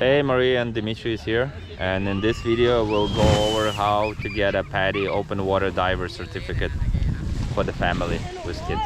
Hey, Maria and Dimitri is here, and in this video we'll go over how to get a PADI open water diver certificate for the family with kids.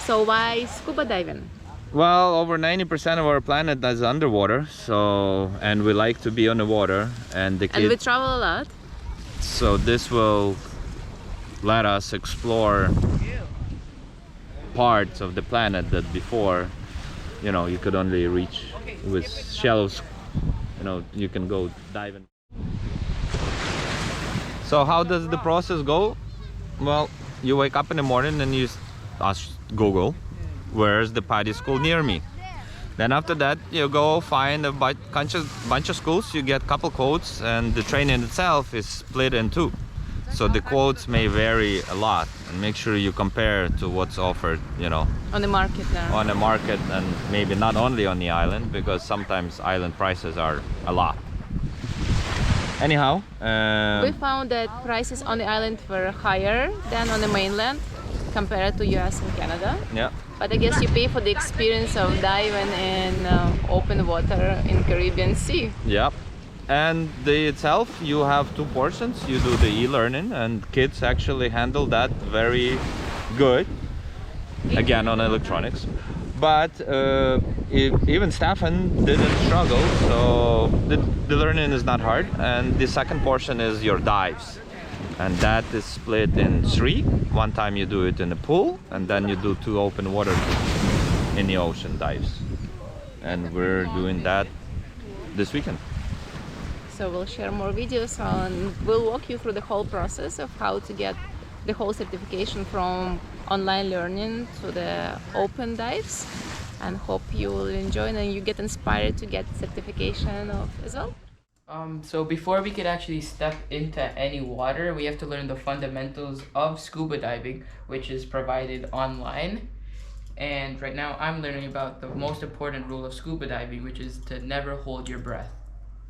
So why scuba diving? Well, over 90% of our planet is underwater, and we like to be on the water, and we travel a lot. So this will let us explore parts of the planet that before, you could only reach with shallow, you can go diving. So how does the process go? Well, you wake up in the morning and you ask Google, where's the PADI school near me? Then after that, you go find a bunch of schools, you get a couple quotes, and the training itself is split in two. So the quotes may vary a lot, and make sure you compare to what's offered, On the market now. on the market, and maybe not only on the island, because sometimes island prices are a lot. Anyhow, we found that prices on the island were higher than on the mainland compared to US and Canada. yeah. But I guess you pay for the experience of diving in open water in Caribbean Sea. Yep. And itself, you have two portions. You do the e-learning, and kids actually handle that very good. Again, on electronics. But even Stefan didn't struggle, so the learning is not hard. And the second portion is your dives. And that is split in three. One time you do it in the pool, and then you do 2 open water in the ocean dives. And we're doing that this weekend. So we'll share more videos and we'll walk you through the whole process of how to get the whole certification from online learning to the open dives, and hope you will enjoy and you get inspired to get certification as well. So before we could actually step into any water, we have to learn the fundamentals of scuba diving, which is provided online. And right now I'm learning about the most important rule of scuba diving, which is to never hold your breath.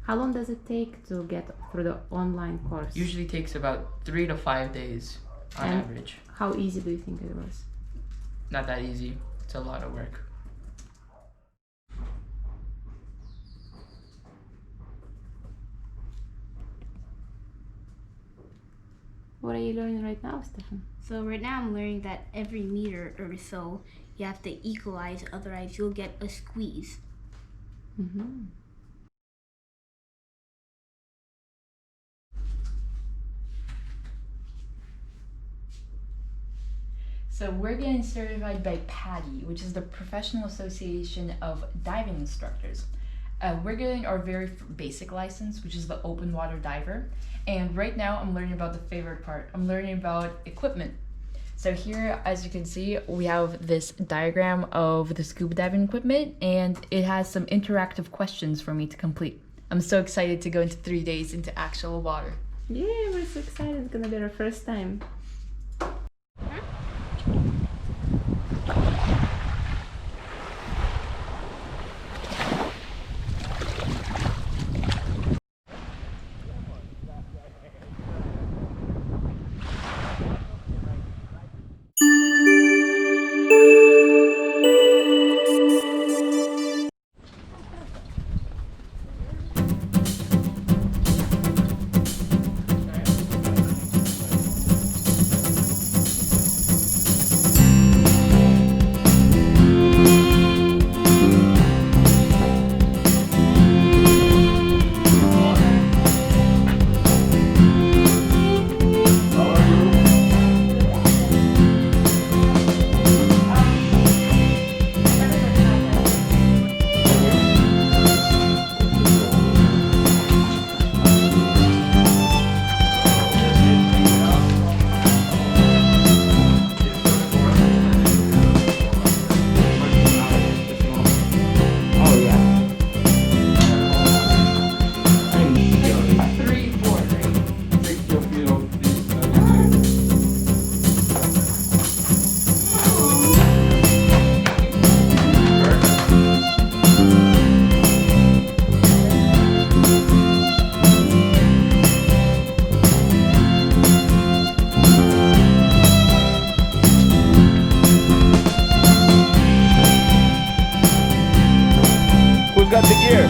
How long does it take to get through the online course? Usually takes about 3 to 5 days on average. How easy do you think it was? Not that easy. It's a lot of work. What are you learning right now, Stefan? So right now I'm learning that every meter or so you have to equalize, otherwise you'll get a squeeze. Mm-hmm. So we're getting certified by PADI, which is the Professional Association of Diving Instructors. We're getting our very basic license, which is the open water diver. And right now I'm learning about the favorite part. I'm learning about equipment. So here, as you can see, we have this diagram of the scuba diving equipment, and it has some interactive questions for me to complete. I'm so excited to go into 3 days into actual water. Yeah, we're so excited. It's gonna be our first time. here.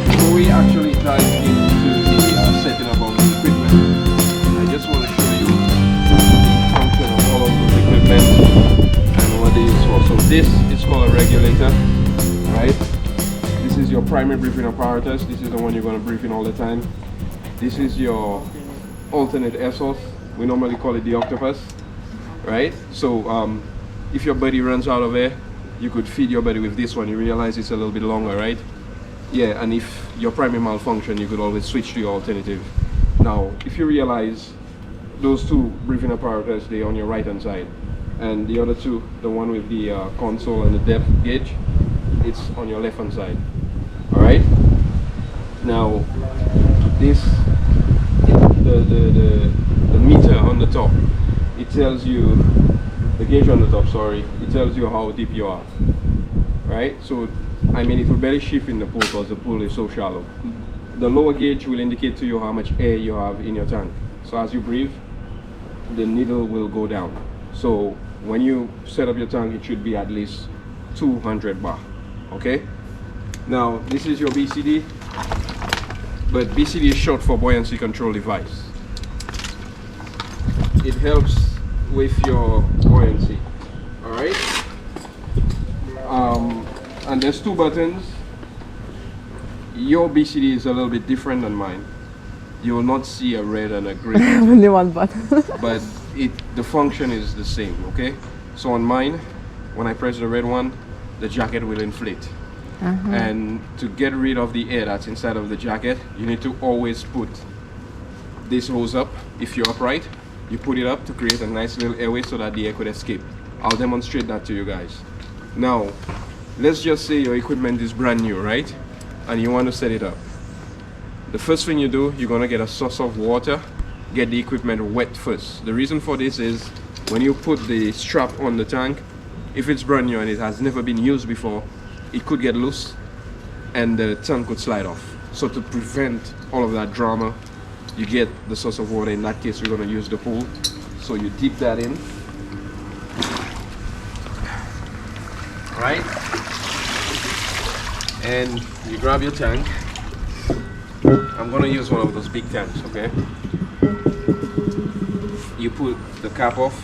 Before we actually dive into the setting up of the equipment, I just want to show you the function of all of those equipment and what they use for. So this is called a regulator, right? This is your primary breathing apparatus. This is the one you're going to breathe in all the time. This is your alternate air source. We normally call it the octopus, right? So if your body runs out of air, you could feed your body with this one. You realize it's a little bit longer, right? Yeah, and if your primary malfunction, you could always switch to your alternative. Now, if you realize those two breathing apparatus, they're on your right hand side, and the other two, the one with the console and the depth gauge, it's on your left hand side. All right. Now, this the meter on the top, it tells you the gauge on the top. Sorry, it tells you how deep you are. Right. So I mean, it will barely shift in the pool because the pool is so shallow. The lower gauge will indicate to you how much air you have in your tank. So as you breathe, the needle will go down. So when you set up your tank, it should be at least 200 bar. Okay. Now this is your BCD, but BCD is short for buoyancy control device. It helps with your buoyancy. All right. And there's two buttons. Your BCD is a little bit different than mine. You will not see a red and a green. Only one button. But the function is the same, okay? So on mine, when I press the red one, the jacket will inflate. And to get rid of the air that's inside of the jacket, you need to always put this hose up. If you're upright, you put it up to create a nice little airway so that the air could escape. I'll demonstrate that to you guys. Now, let's just say your equipment is brand new, right? And you want to set it up. The first thing you do, you're gonna get a source of water, get the equipment wet first. The reason for this is when you put the strap on the tank, if it's brand new and it has never been used before, it could get loose and the tank could slide off. So to prevent all of that drama, you get the source of water. In that case, we're gonna use the pool. So you dip that in. Right? And you grab your tank. I'm gonna use one of those big tanks, okay? You put the cap off.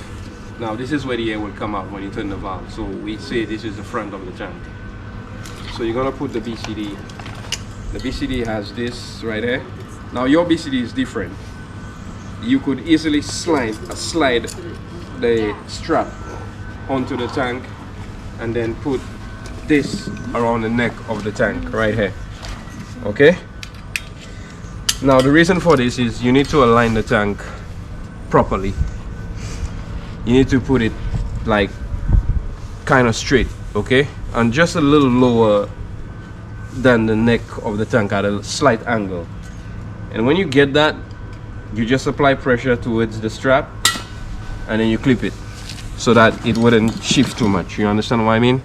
Now this is where the air will come out when you turn the valve. So we say this is the front of the tank. So you're gonna put the BCD. The BCD has this right here. Now your BCD is different. You could easily slide the strap onto the tank and then put this around the neck of the tank right here. Okay? Now the reason for this is you need to align the tank properly. You need to put it like kind of straight, okay? And just a little lower than the neck of the tank at a slight angle. And when you get that, you just apply pressure towards the strap and then you clip it so that it wouldn't shift too much. You understand what I mean?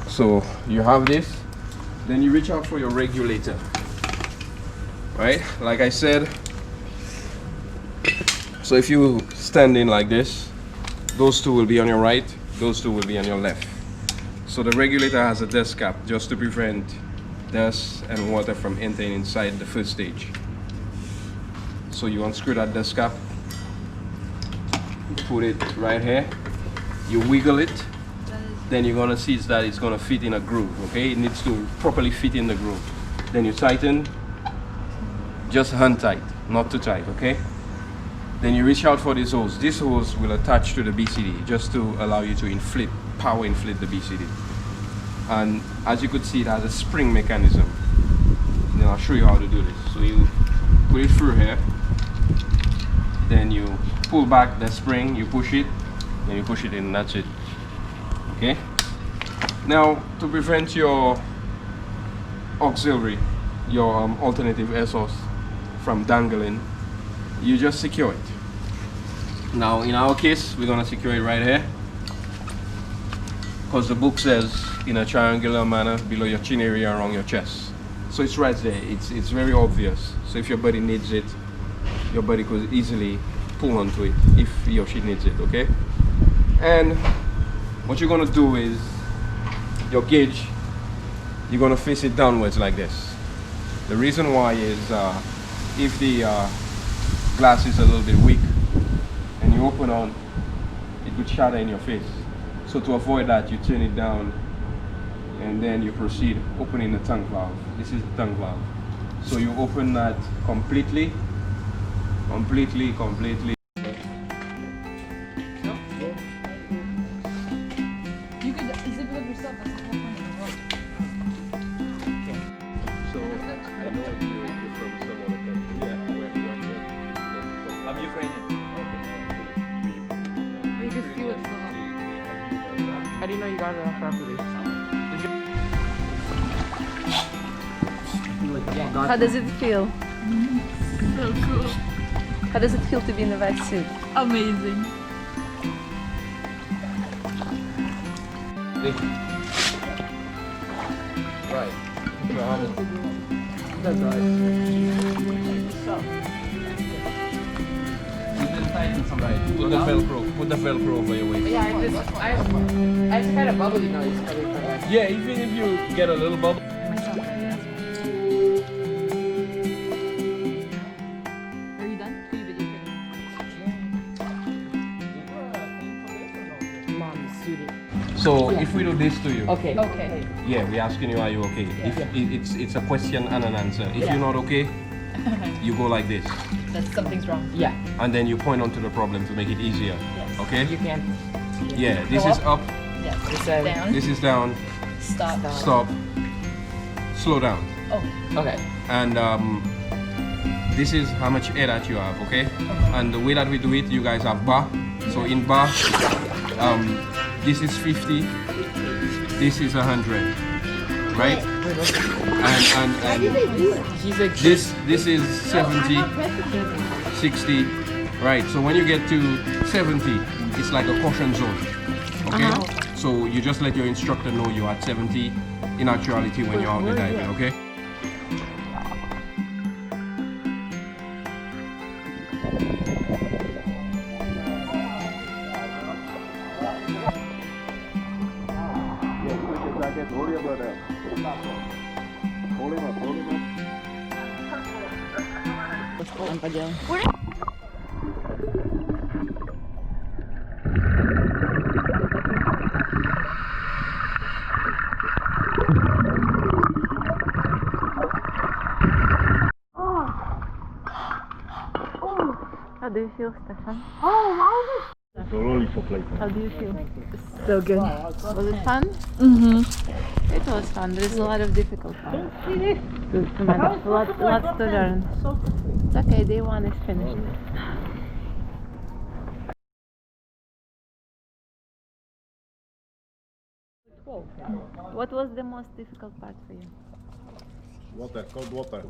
So you have this, then you reach out for your regulator, right? Like I said, so if you stand in like this, those two will be on your right, those two will be on your left. So the regulator has a dust cap just to prevent dust and water from entering inside the first stage. So you unscrew that dust cap, put it right here, you wiggle it, then you're gonna see that it's gonna fit in a groove, okay? It needs to properly fit in the groove. Then you tighten, just hand tight, not too tight, okay? Then you reach out for this hose. This hose will attach to the BCD just to allow you to inflate, power inflate the BCD. And as you could see, it has a spring mechanism. Then I'll show you how to do this. So you put it through here, then you pull back the spring, you push it, then you push it in, that's it. Okay? Now, to prevent your auxiliary, your alternative air source from dangling, you just secure it. Now, in our case, we're gonna secure it right here, because the book says in a triangular manner below your chin area around your chest. So it's right there. It's very obvious. So if your buddy needs it, your buddy could easily pull onto it if he or she needs it, okay? And what you're gonna do is your gauge, you're gonna face it downwards like this. The reason why is if the glass is a little bit weak and you open on, it could shatter in your face. So to avoid that, you turn it down and then you proceed opening the tongue valve. This is the tongue valve. So you open that completely. You could zip it up yourself. That's the whole point of the rope. So I know you're from some other country. Yeah, I'm Ukrainian. You can feel it from. How do you know you got it off properly? How does it feel? So cool. How does it feel to be in a wetsuit? Amazing. Right. That's right. Put the Velcro over your waist. Yeah, I just had a bubbly noise coming from that. Yeah, even if you get a little bubble. Are you done? Can you video Mom, suited. So if we do this to you, Okay. Okay. yeah, we're asking you, are you okay? If it's a question and an answer. If you're not okay, you go like this, That something's wrong. Yeah. and then you point onto the problem to make it easier. Yes. Okay? You can. Yeah, this Go is up. up, Yes. This Down. this is down, Stop. stop, slow down. Oh. Okay. And this is how much air that you have, okay? And the way that we do it, you guys have bar. So in bar, this is 50, this is 100, right? And He's like this is 70, 60, right? So when you get to 70, it's like a caution zone, okay? So you just let your instructor know you're at 70 in actuality when you're out there diving, okay? How do you feel, Stefan? How do you feel? So good. Was it fun? Mm-hmm. It was fun. There's a lot of difficult parts to manage. Lots to learn. It's okay, day one is finished. What was the most difficult part for you? Water, cold water.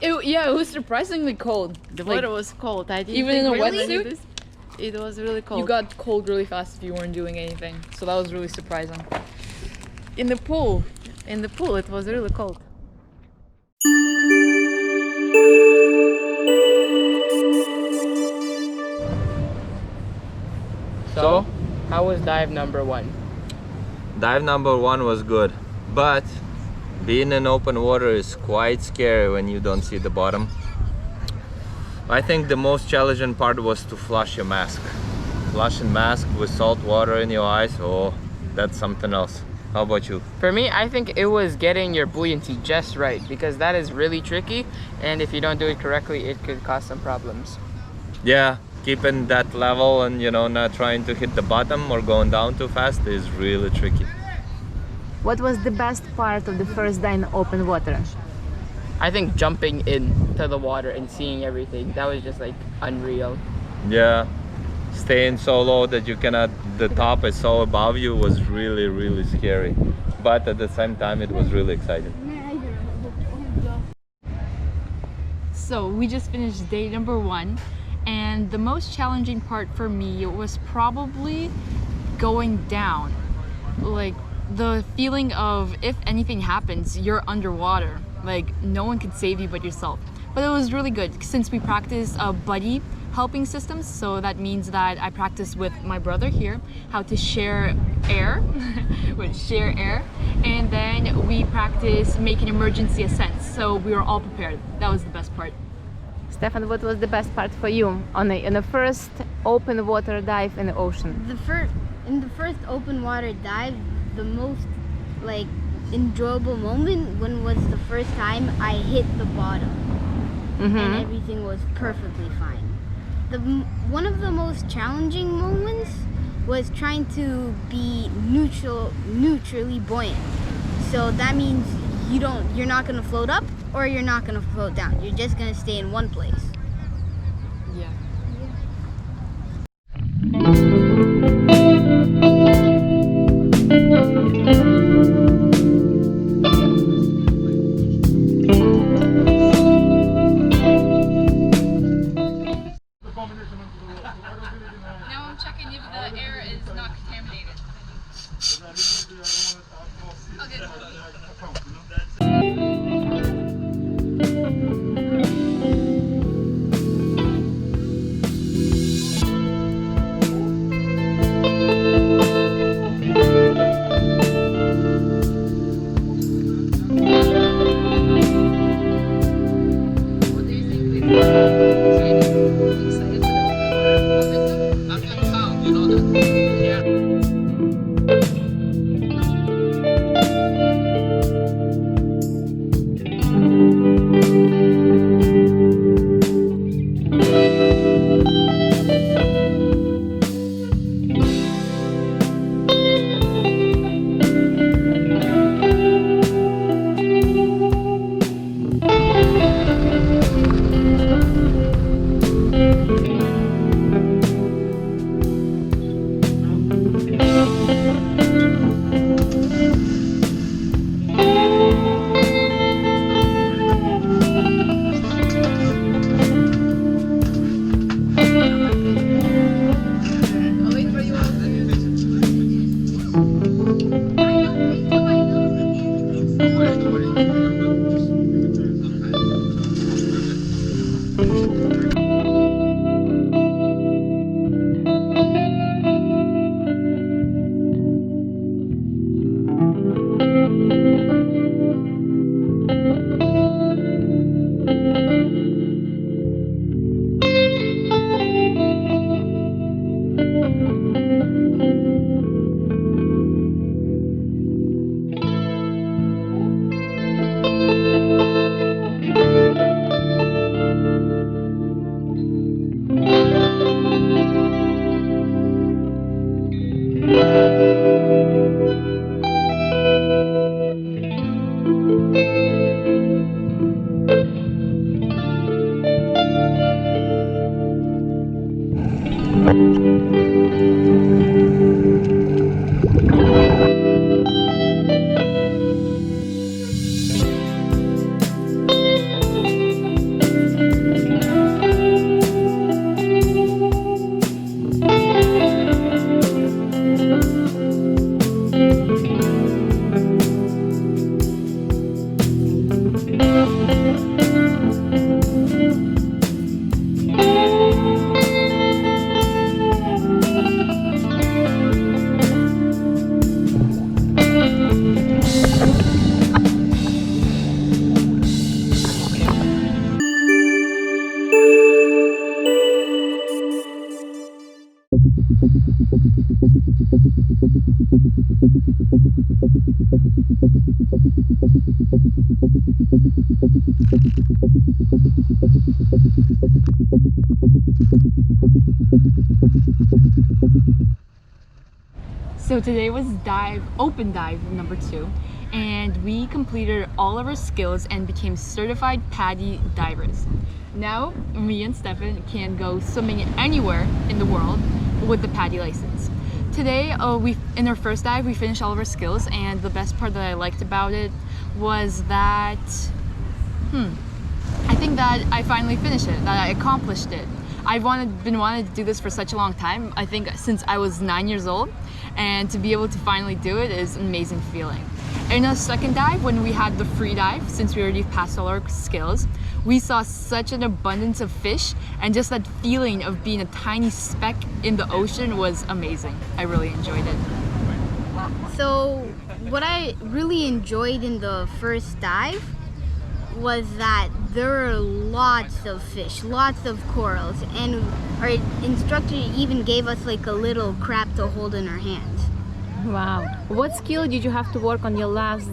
It was surprisingly cold. The water was cold. I didn't even think in a really wetsuit? this- It was really cold. You got cold really fast if you weren't doing anything. So that was really surprising. in the pool. In the pool, it was really cold. So, how was dive number 1? Dive number 1 was good, but being in open water is quite scary when you don't see the bottom. I think the most challenging part was to flush your mask. Flushing mask with salt water in your eyes, oh, that's something else. How about you? For me, I think it was getting your buoyancy just right, because that is really tricky, and if you don't do it correctly, it could cause some problems. Yeah, keeping that level and not trying to hit the bottom or going down too fast is really tricky. What was the best part of the first day in open water? I think jumping into the water and seeing everything, that was just like unreal. Yeah, staying so low that you cannot, the top is so above you was really, really scary. But at the same time, it was really exciting. So we just finished day number 1, and the most challenging part for me was probably going down. Like the feeling of if anything happens, you're underwater. Like no one can save you but yourself. But it was really good since we practiced a buddy helping systems. So that means that I practiced with my brother here how to share air, and then we practiced making emergency ascents. So we were all prepared. That was the best part. Stefan, what was the best part for you on the first open water dive in the ocean? In the first open water dive, the most like enjoyable moment was the first time I hit the bottom, and everything was perfectly fine. One of the most challenging moments was trying to be neutrally buoyant. So that means you're not gonna float up or you're not gonna float down. You're just gonna stay in one place. Yeah. Now I'm checking if the air is not contaminated. What do you think? Excited? I'm in town, you know that? Yeah. So today was open dive number 2, and we completed all of our skills and became certified PADI divers. Now me and Stefan can go swimming anywhere in the world with the PADI license. Today, in our first dive, we finished all of our skills, and the best part that I liked about it was that, I think that I finally finished it, that I accomplished it. I've been wanting to do this for such a long time. I think since I was 9 years old, and to be able to finally do it is an amazing feeling. In our second dive, when we had the free dive, since we already passed all our skills, we saw such an abundance of fish, and just that feeling of being a tiny speck in the ocean was amazing. I really enjoyed it. So what I really enjoyed in the first dive was that there were lots of fish, lots of corals, and our instructor even gave us like a little crab to hold in our hands. Wow. What skill did you have to work on your last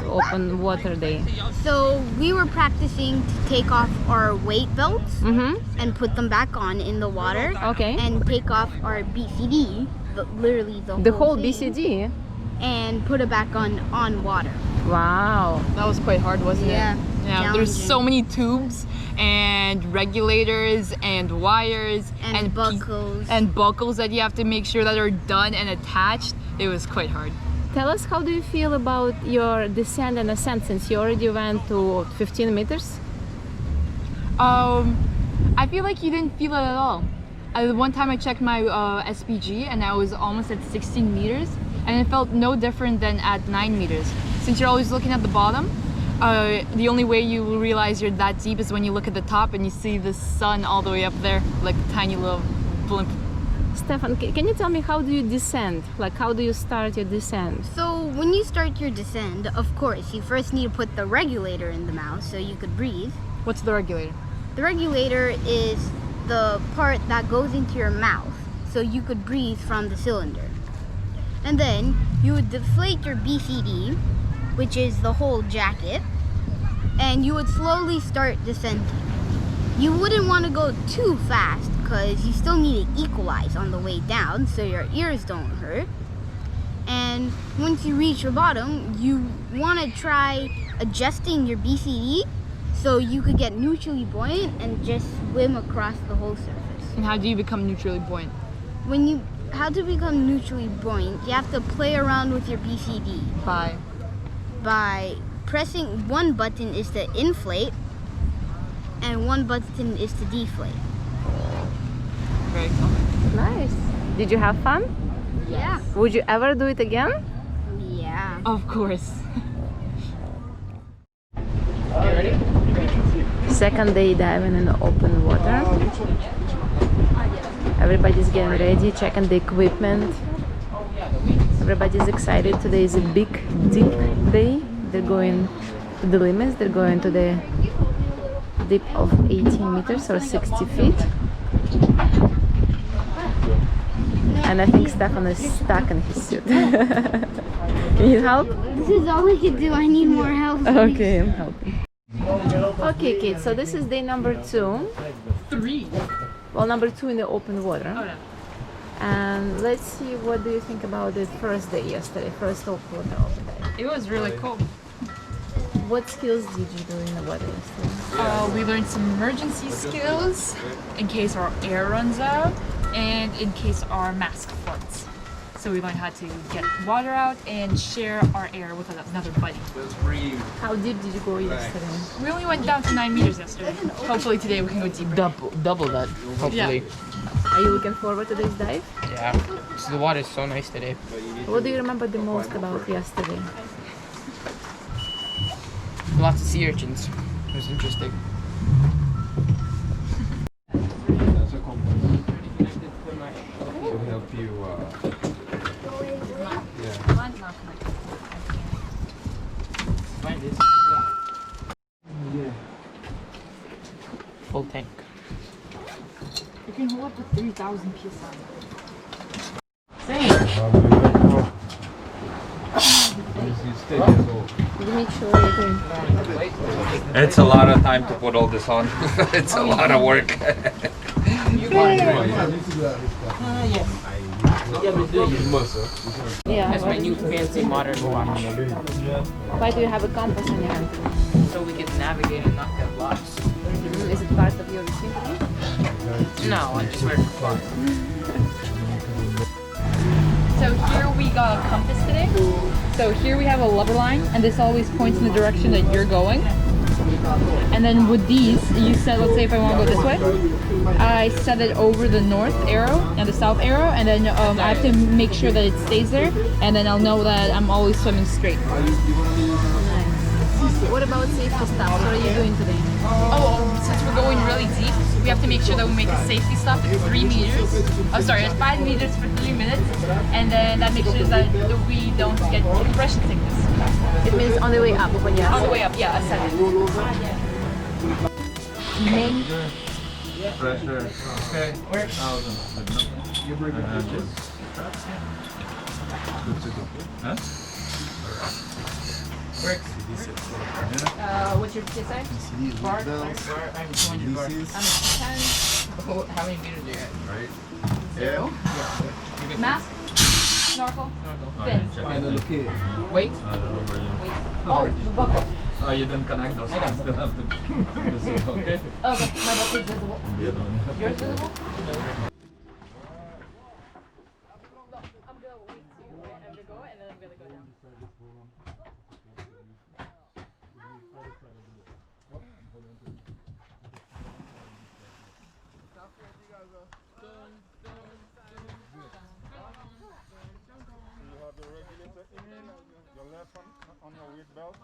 open water day? So we were practicing to take off our weight belts and put them back on in the water. Okay. And take off our BCD, literally The whole thing, BCD? and put it back on water. Wow. That was quite hard, wasn't Yeah. it? Yeah. There's so many tubes and regulators and wires And buckles. and buckles that you have to make sure that are done and attached. It was quite hard. Tell us, how do you feel about your descent and ascent, since you already went to 15 meters? I feel like you didn't feel it at all. One time I checked my SPG and I was almost at 16 meters, and it felt no different than at 9 meters. Since you're always looking at the bottom, the only way you will realize you're that deep is when you look at the top and you see the sun all the way up there, like a tiny little blimp. Stefan, can you tell me, how do you descend? Like, how do you start your descent? So when you start your descent, of course, you first need to put the regulator in the mouth so you could breathe. What's the regulator? The regulator is the part that goes into your mouth so you could breathe from the cylinder. And then you would deflate your BCD, which is the whole jacket, and you would slowly start descending. You wouldn't want to go too fast because you still need to equalize on the way down so your ears don't hurt. And once you reach your bottom, you want to try adjusting your BCD so you could get neutrally buoyant and just swim across the whole surface. And how do you become neutrally buoyant? How to become neutrally buoyant, you have to play around with your BCD. By pressing one button is to inflate and one button is to deflate. Very cool. Nice. Did you have fun? Yeah. Would you ever do it again? Yeah. Of course. Second day diving in the open water. Everybody's getting ready, checking the equipment. Everybody's excited. Today is a big, deep day. They're going to the limits. They're going to the deep of 18 meters or 60 feet. And I think Stefan is stuck in his suit. Can you help? This is all I can do. I need more help. Okay, I'm helping. Okay, kids, so this is day number 2. 3. Well, number 2 in the open water. Oh, yeah. And let's see, what do you think about the first day yesterday, first open water open day? It was really cool. What skills did you do in the water yesterday? We learned some emergency skills in case our air runs out and in case our mask floods. So we learned how to get water out and share our air with another buddy. How deep did you go yesterday? We only went down to 9 meters yesterday. Hopefully today we can go deeper. Double that, hopefully. Are you looking forward to this dive? Yeah. So the water is so nice today. What do you remember the most about yesterday? Lots of sea urchins. It was interesting. To help you. Find this. Full tank. You can hold up to 3,000 psi. You make sure you're doing. It's a lot of time to put all this on. It's a lot of work. Yeah. That's my new fancy modern watch. Why do you have a compass in your hand? So we can navigate and not get lost. Is it part of your routine today? No, I just wear it for fun. So here we got a compass today. So here we have a lubber line, and this always points in the direction that you're going. And then with these, you set, let's say if I want to go this way, I set it over the north arrow and the south arrow, and then I have to make sure that it stays there, and then I'll know that I'm always swimming straight. What about safety stuff? What are you doing today? Since we're going really deep, we have to make sure that we make a safety stop at 3 meters. Oh, sorry, it's 5 meters for 3 minutes, and then that makes sure that we don't get compression sickness. It means on the way up when you're On the way up, yeah, ascending. Pressure. Okay. Works. Huh? Works. what's your PSI? Bar, I'm 200 bar. I'm 10. How many meters do you get? Zero. Mask. Snorkel. Fin. Wait. Oh, the buckle. Oh, you didn't connect those. I still have to. Okay. Okay, my buckle is visible. The other one. Yours visible? Your left on your weight belt.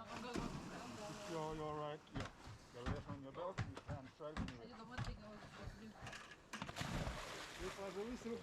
Your right, yeah. Your left on your belt, you stand straight in your This was a whistle.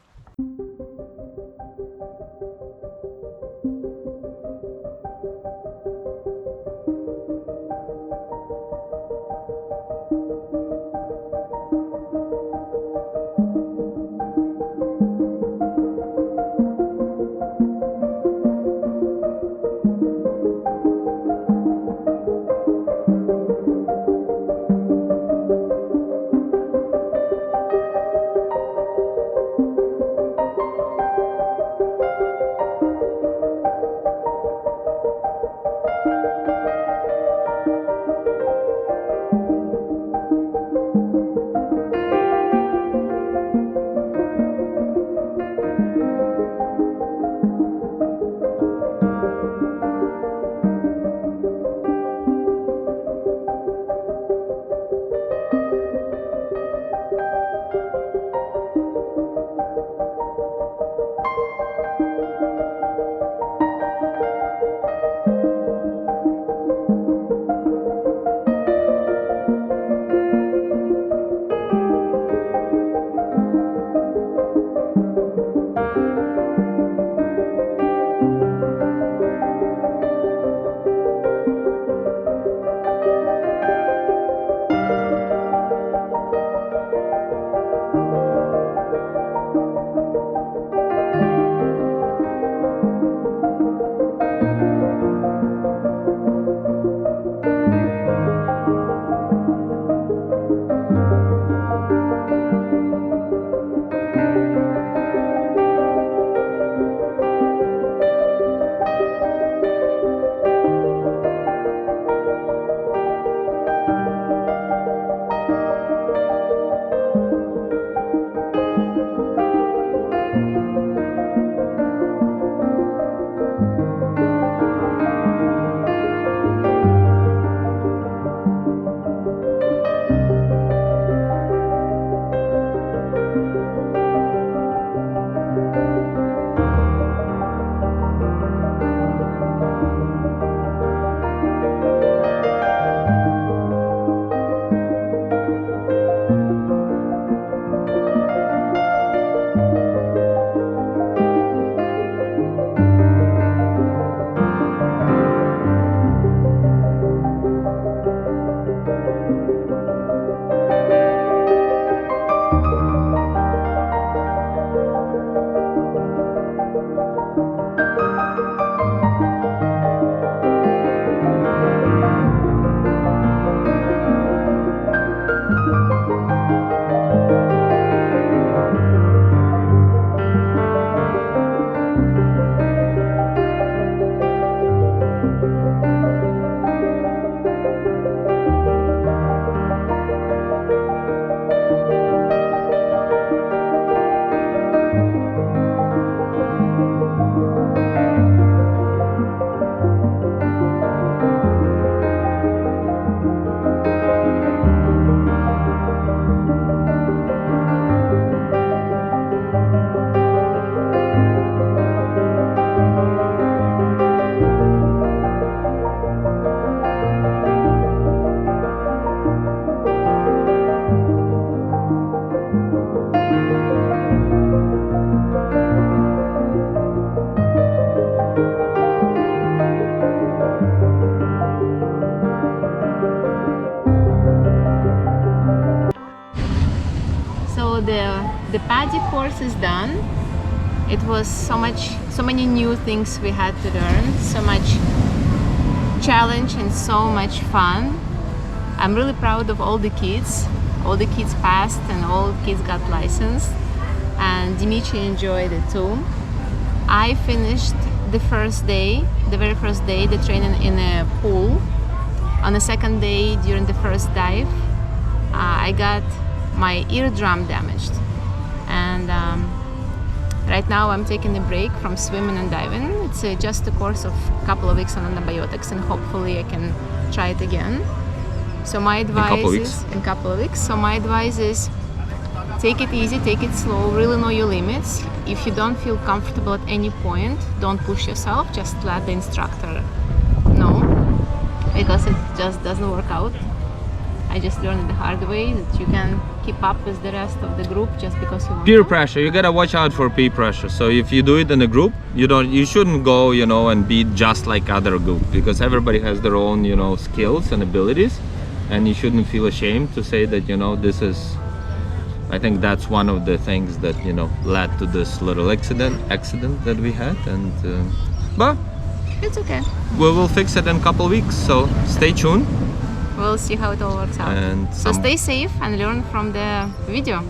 The PADI course is done. It was so many new things we had to learn, so much challenge and so much fun. I'm really proud of all the kids. All the kids passed and all kids got licensed, and Dimitri enjoyed it too. I finished the very first day, the training in a pool. On the second day, during the first dive, I got my eardrum damaged, and right now I'm taking a break from swimming and diving. It's just a course of a couple of weeks on antibiotics, and hopefully I can try it again. So my advice is in a couple of weeks. So my advice is take it easy, take it slow, really know your limits. If you don't feel comfortable at any point, don't push yourself, just let the instructor know, because it just doesn't work out. I just learned the hard way that you can keep up with the rest of the group just because you want Peer to. pressure, you gotta watch out for peer pressure. So if you do it in a group, you shouldn't go, and be just like other group, because everybody has their own, skills and abilities, and you shouldn't feel ashamed to say that, this is. I think that's one of the things that, led to this little accident that we had, and but It's okay. we will fix it in a couple weeks. So stay tuned. We'll see how it all works out. And So stay safe and learn from the video.